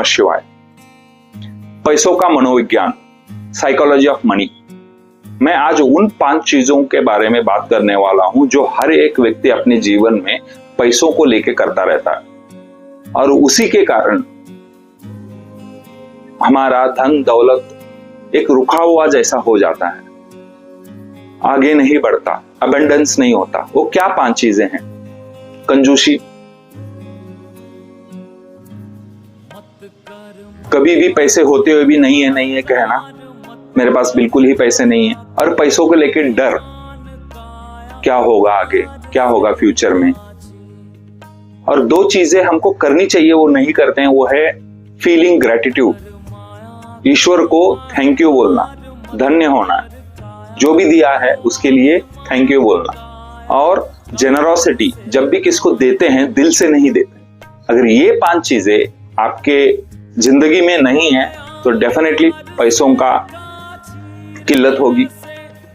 शिवाय। पैसों का मनोविज्ञान, साइकोलॉजी ऑफ मनी। मैं आज उन 5 चीजों के बारे में बात करने वाला हूं जो हर एक व्यक्ति अपने जीवन में पैसों को लेकर करता रहता है और उसी के कारण हमारा धन दौलत एक रुका हुआ जैसा हो जाता है, आगे नहीं बढ़ता, अबंडेंस नहीं होता। वो क्या 5 चीजें हैं? कंजूसी, कभी भी पैसे होते हुए भी नहीं है कहना, मेरे पास बिल्कुल ही पैसे नहीं है, और पैसों को लेकर डर, क्या होगा आगे, क्या होगा फ्यूचर में। और 2 चीजें हमको करनी चाहिए वो नहीं करते हैं, वो है फीलिंग ग्रेटिट्यूड, ईश्वर को थैंक यू बोलना, धन्य होना, जो भी दिया है उसके लिए थैंक यू बोलना, और जेनरोसिटी, जब भी किसको देते हैं दिल से नहीं देते। अगर ये 5 चीजें आपके जिंदगी में नहीं है तो डेफिनेटली पैसों का किल्लत होगी,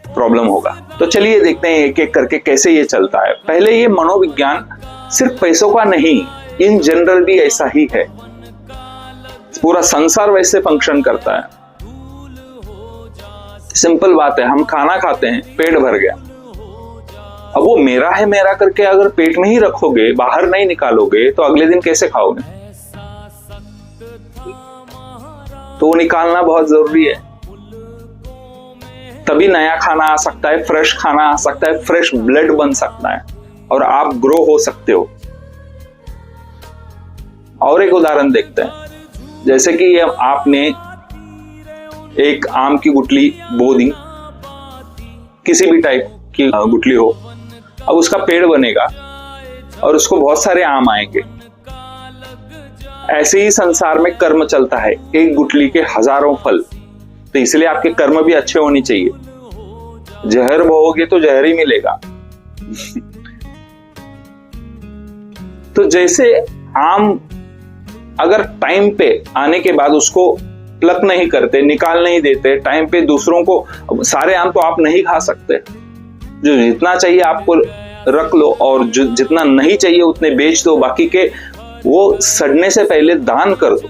प्रॉब्लम होगा। तो चलिए देखते हैं एक एक करके कैसे ये चलता है। पहले ये मनोविज्ञान सिर्फ पैसों का नहीं, इन जनरल भी ऐसा ही है, पूरा संसार वैसे फंक्शन करता है। सिंपल बात है, हम खाना खाते हैं, पेट भर गया, अब वो मेरा है मेरा करके अगर पेट में ही रखोगे, बाहर नहीं निकालोगे तो अगले दिन कैसे खाओगे? तो वो निकालना बहुत जरूरी है, तभी नया खाना आ सकता है, फ्रेश खाना आ सकता है, फ्रेश ब्लड बन सकता है और आप ग्रो हो सकते हो। और एक उदाहरण देखते हैं, जैसे कि आपने एक आम की गुठली बो दी, किसी भी टाइप की गुठली हो, अब उसका पेड़ बनेगा और उसको बहुत सारे आम आएंगे। ऐसे ही संसार में कर्म चलता है, एक गुठली के हजारों फल, तो इसलिए आपके कर्म भी अच्छे होने चाहिए। जहर बोओगे तो जहर ही मिलेगा। तो जैसे आम अगर टाइम पे आने के बाद उसको प्लक नहीं करते, निकाल नहीं देते टाइम पे दूसरों को, सारे आम तो आप नहीं खा सकते, जो जितना चाहिए आपको रख लो और जो जितना नहीं चाहिए उतने बेच दो, बाकी के वो सड़ने से पहले दान कर दो।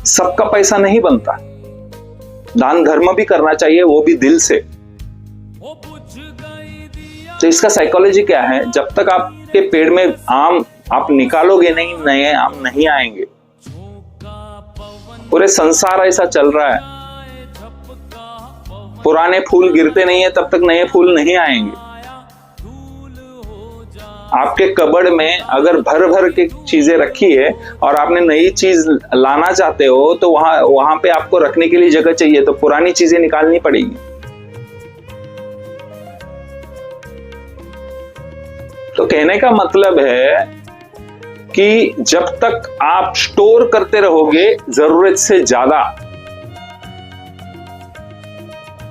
सबका पैसा नहीं बनता, दान धर्म भी करना चाहिए, वो भी दिल से। तो इसका साइकोलॉजी क्या है? जब तक आपके पेड़ में आम आप निकालोगे नहीं, नए आम नहीं आएंगे। पूरे संसार ऐसा चल रहा है, पुराने फूल गिरते नहीं है तब तक नए फूल नहीं आएंगे। आपके कबर्ड में अगर भर भर के चीजें रखी है और आपने नई चीज लाना चाहते हो तो वहां पे आपको रखने के लिए जगह चाहिए, तो पुरानी चीजें निकालनी पड़ेगी। तो कहने का मतलब है कि जब तक आप स्टोर करते रहोगे जरूरत से ज्यादा,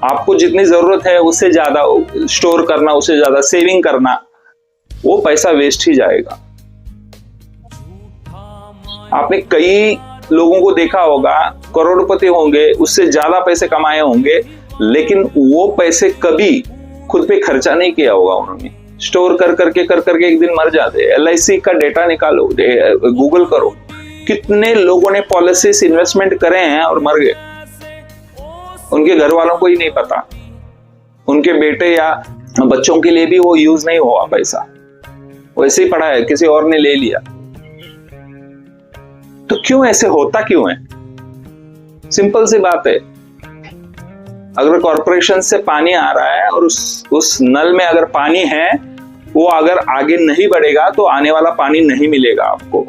आपको जितनी जरूरत है उससे ज्यादा स्टोर करना, उससे ज्यादा सेविंग करना, वो पैसा वेस्ट ही जाएगा। आपने कई लोगों को देखा होगा, करोड़पति होंगे, उससे ज्यादा पैसे कमाए होंगे, लेकिन वो पैसे कभी खुद पे खर्चा नहीं किया होगा उन्होंने, स्टोर कर करके एक दिन मर जाते। LIC का डेटा निकालो, गूगल करो, कितने लोगों ने पॉलिसीज इन्वेस्टमेंट करे हैं और मर गए, उनके घर वालों को ही नहीं पता, उनके बेटे या बच्चों के लिए भी वो यूज नहीं हुआ पैसा, वैसे ही पड़ा है, किसी और ने ले लिया। तो क्यों ऐसे होता क्यों है? सिंपल सी बात है, अगर कॉरपोरेशन से पानी आ रहा है और उस नल में अगर पानी है, वो अगर आगे नहीं बढ़ेगा तो आने वाला पानी नहीं मिलेगा आपको।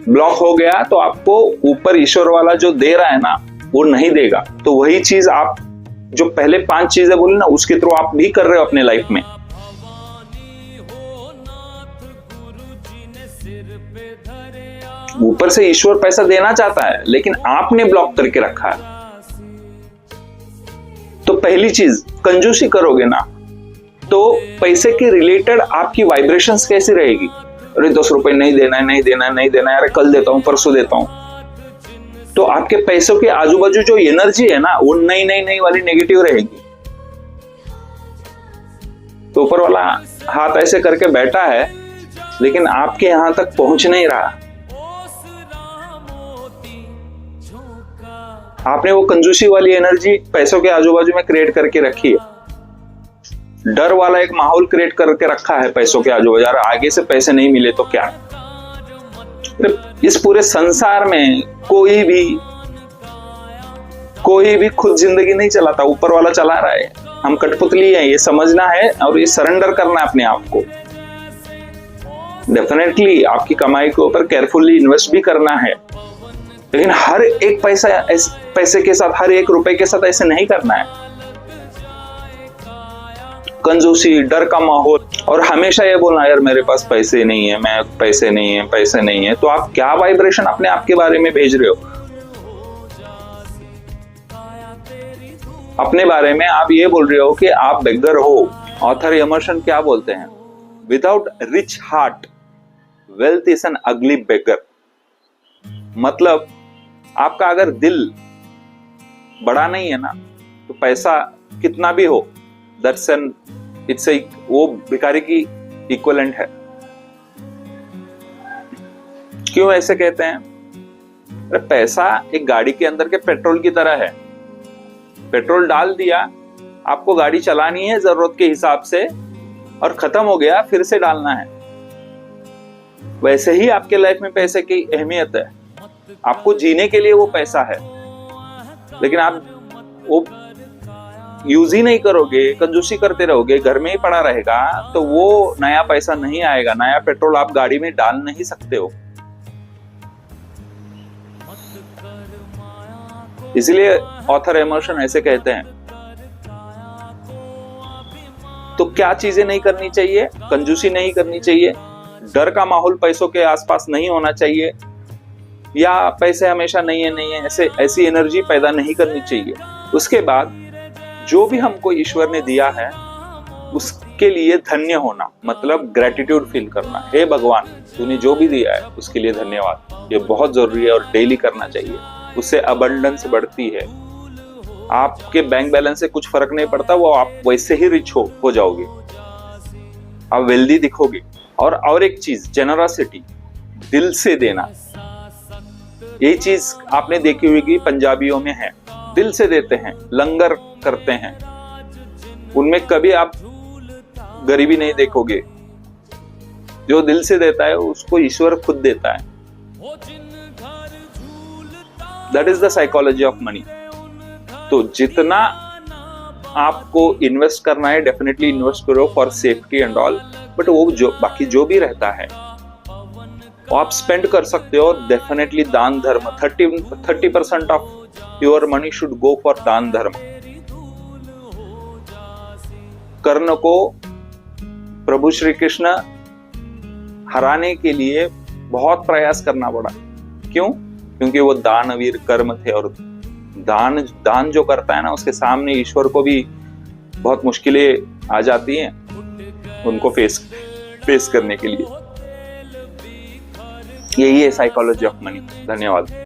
ब्लॉक हो गया तो आपको ऊपर ईश्वर वाला जो दे रहा है ना, वो नहीं देगा। तो वही चीज आप जो पहले 5 चीजें बोली ना, उसके थ्रू आप भी कर रहे हो अपने लाइफ में। ऊपर से ईश्वर पैसा देना चाहता है, लेकिन आपने ब्लॉक करके रखा है। तो पहली चीज, कंजूसी करोगे ना तो पैसे के रिलेटेड आपकी वाइब्रेशंस कैसी रहेगी? अरे 10 रुपए नहीं देना है, नहीं देना है, नहीं देना है, अरे कल देता हूं, परसों देता हूं। तो आपके पैसों के आजू बाजू जो एनर्जी है ना, वो नई वाली नेगेटिव रहेगी। तो ऊपर वाला हाथ ऐसे करके बैठा है लेकिन आपके यहां तक पहुंच नहीं रहा। आपने वो कंजूसी वाली एनर्जी पैसों के आजू बाजू में क्रिएट करके रखी है, डर वाला एक माहौल क्रिएट करके रखा है पैसों के आजू बाजू। आगे से पैसे नहीं मिले तो क्या? इस पूरे संसार में कोई भी खुद जिंदगी नहीं चलाता, ऊपर वाला चला रहा है। हम कठपुतली हैं, ये समझना है और ये सरेंडर करना है अपने आप को। डेफिनेटली आपकी कमाई के ऊपर केयरफुली इन्वेस्ट भी करना है, लेकिन हर एक पैसे के साथ, हर एक रुपए के साथ ऐसे नहीं करना है। कंजूसी, डर का माहौल और हमेशा ये बोलना यार मेरे पास पैसे नहीं है, मैं पैसे नहीं है, तो आप क्या वाइब्रेशन अपने आप के बारे में भेज रहे हो? अपने बारे में आप ये बोल रहे हो कि आप बेगर हो। ऑथर एमर्सन क्या बोलते हैं? Without rich heart wealth is an ugly beggar. मतलब आपका अगर दिल बड़ा नहीं है ना, तो पैसा कितना भी हो वो भिखारी की इक्विवेलेंट है। क्यों ऐसे कहते हैं? अरे पैसा एक गाड़ी के अंदर के पेट्रोल की तरह है। पेट्रोल डाल दिया, आपको गाड़ी चलानी है जरूरत के हिसाब से और खत्म हो गया, फिर से डालना है। वैसे ही आपके लाइफ में पैसे की अहमियत है। आपको जीने के लिए वो पैसा है, लेकिन आप वो यूज ही नहीं करोगे, कंजूसी करते रहोगे, घर में ही पड़ा रहेगा, तो वो नया पैसा नहीं आएगा। नया पेट्रोल आप गाड़ी में डाल नहीं सकते हो। इसलिए ऑथर एमर्सन ऐसे कहते हैं। तो क्या चीजें नहीं करनी चाहिए? कंजूसी नहीं करनी चाहिए, डर का माहौल पैसों के आसपास नहीं होना चाहिए, या पैसे हमेशा नहीं है ऐसी एनर्जी पैदा नहीं करनी चाहिए। उसके बाद जो भी हमको ईश्वर ने दिया है उसके लिए धन्य होना, मतलब ग्रेटिट्यूड फील करना। हे भगवान, तूने जो भी दिया है उसके लिए धन्यवाद। ये बहुत जरूरी है और डेली करना चाहिए। उससे अबंडेंस बढ़ती है। आपके बैंक बैलेंस से कुछ फर्क नहीं पड़ता, वो आप वैसे ही रिच हो जाओगे, आप वेल्दी दिखोगे। और एक चीज, जेनरसिटी, दिल से देना। ये चीज आपने देखी हुई कि पंजाबियों में है, दिल से देते हैं, लंगर करते हैं, उनमें कभी आप गरीबी नहीं देखोगे। जो दिल से देता है उसको ईश्वर खुद देता है। That is the psychology of money. तो जितना आपको इन्वेस्ट करना है, डेफिनेटली इन्वेस्ट करो for safety and all, but वो जो बाकी जो भी रहता है वो आप स्पेंड कर सकते हो। डेफिनेटली दान धर्म, 30% of your money should go for दान धर्म। कर्ण को प्रभु श्री कृष्ण हराने के लिए बहुत प्रयास करना पड़ा। क्यों? क्योंकि वो दानवीर कर्म थे, और दान जो करता है ना, उसके सामने ईश्वर को भी बहुत मुश्किलें आ जाती हैं उनको फेस करने के लिए। यही है साइकोलॉजी ऑफ मनी। धन्यवाद।